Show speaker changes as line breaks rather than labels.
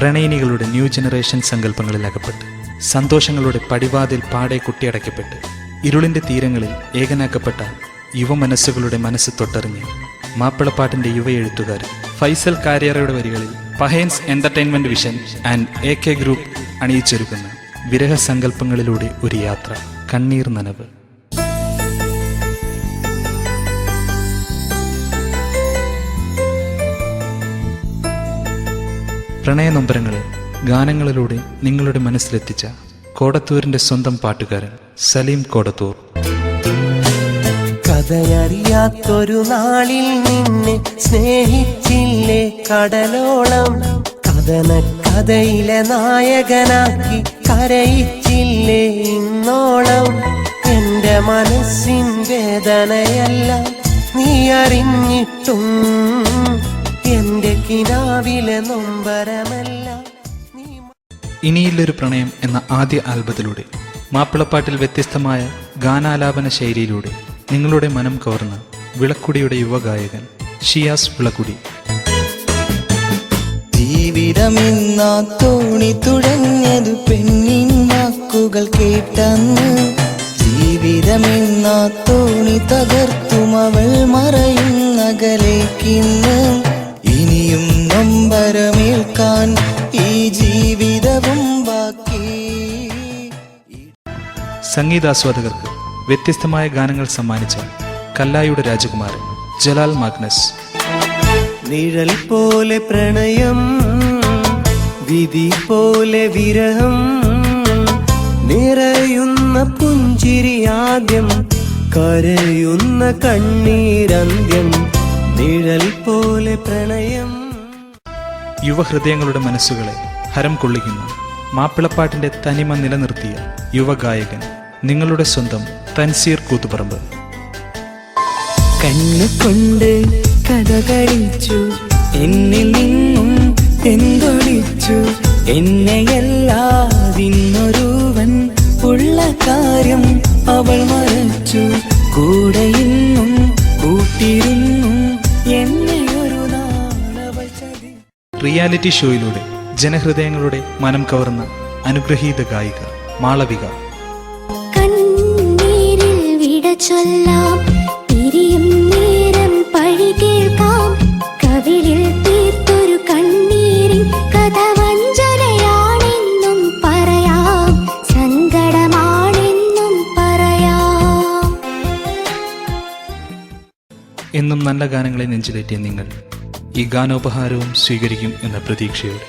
പ്രണയിനികളുടെ new generation സങ്കല്പങ്ങളിൽ അകപ്പെട്ട്, സന്തോഷങ്ങളുടെ പടിവാതിൽ പാടെ കുട്ടിയടയ്ക്കപ്പെട്ട്, ഇരുളിൻ്റെ തീരങ്ങളിൽ ഏകനാക്കപ്പെട്ട യുവമനസ്സുകളുടെ മനസ്സ് തൊട്ടറിഞ്ഞ് മാപ്പിളപ്പാട്ടിൻ്റെ യുവ എഴുത്തുകാരൻ ഫൈസൽ കാര്യറയുടെ വരികളിൽ Pahayans entertainment vision and AK group അണിയിച്ചൊരുക്കുന്ന വിരഹസങ്കല്പങ്ങളിലൂടെ ഒരു യാത്ര, കണ്ണീർ നനവ്. പ്രണയനൊമ്പരങ്ങളെ ഗാനങ്ങളിലൂടെ നിങ്ങളുടെ മനസ്സിലെത്തിച്ച കോടത്തൂരിന്റെ സ്വന്തം പാട്ടുകാരൻ സലീം കോടത്തൂർ.
കഥയറിയാത്തൊരു നാളിൽ നിന്നെ സ്നേഹിച്ചില്ലേ കടലോളം, കഥയിലെ നായകനാക്കി കരയിച്ചില്ലേ ഇന്നോളം. എന്റെ മനസ്സിൻ വേദനയെല്ലാം നീ അറിഞ്ഞിട്ടും എന്റെ കിനാവിലെ നൊമ്പരമെല്ലാം.
ഇനിയില്ലൊരു പ്രണയം എന്ന ആദ്യ ആൽബത്തിലൂടെ മാപ്പിളപ്പാട്ടിൽ വ്യത്യസ്തമായ ഗാനാലാപന ശൈലിയിലൂടെ നിങ്ങളുടെ മനം കവർന്ന വിളക്കുടിയുടെ യുവഗായകൻ ഷിയാസ് വിളക്കുടി.
ജീവിതമെന്ന തോണി തുഴഞ്ഞതു പെണ്ണിൻ വാക്കുകൾ കേട്ടന്ന്, ജീവിതമെന്ന തോണി തകർത്തും അവൾ മറയുന്നകലേക്കിന്ന്. ഇനിയും നൊമ്പരമേൽക്കാൻ ഈ ജീവിതവും ബാക്കി.
സംഗീതാസ്വാദകർക്ക് വ്യത്യസ്തമായ ഗാനങ്ങൾ സമ്മാനിച്ച കല്ലായിയുടെ രാജകുമാരൻ ജലാൽ മാഗ്നസ്.
നിഴൽ പോലെ പ്രണയം, വിധി പോലെ വിരഹം, നിറയുന്ന പുഞ്ചിരി ആദ്യം, കരയുന്ന കണ്ണീരന്ത്യം. നിഴൽ പോലെ പ്രണയം.
യുവഹൃദയങ്ങളുടെ മനസ്സുകളെ ഹരം കൊള്ളിക്കുന്ന മാപ്പിളപ്പാട്ടിന്റെ തനിമ നിലനിർത്തിയ യുവഗായകൻ നിങ്ങളുടെ സ്വന്തം തൻസീർ കൂത്തുപറമ്പ്.
കണ്ണുകൊണ്ട് കഥ കളിച്ചു, എന്നിൽ നിന്നും എന്തൊളിച്ചു, എന്നെയല്ലാതിന്നൊരുവൻ ഉള്ള കാര്യം അവൾ മറച്ചു. കൂടെ ഇന്നും കൂട്ടിരുന്നു എന്നെ ഒരു നാളവൾ ചതി.
റിയാലിറ്റി ഷോയിലൂടെ ജനഹൃദയങ്ങളുടെ മനം കവർന്ന അനുഗ്രഹീത ഗായിക മാളവിക.
കണ്ണീരിൽ വിട ചൊല്ലാം, പിരിയും നേരം പഴി കേൾക്കാം, കവിളിൽ തീർത്തൊരു കണ്ണീരിൻ കഥ വഞ്ചനയാണെന്നും പറയാം, സങ്കടമാണെന്നും പറയാം.
എന്നും നല്ല ഗാനങ്ങളെ നെഞ്ചിലേറ്റിയ നിങ്ങൾ ഈ ഗാനോപഹാരവും സ്വീകരിക്കും എന്ന പ്രതീക്ഷയോടെ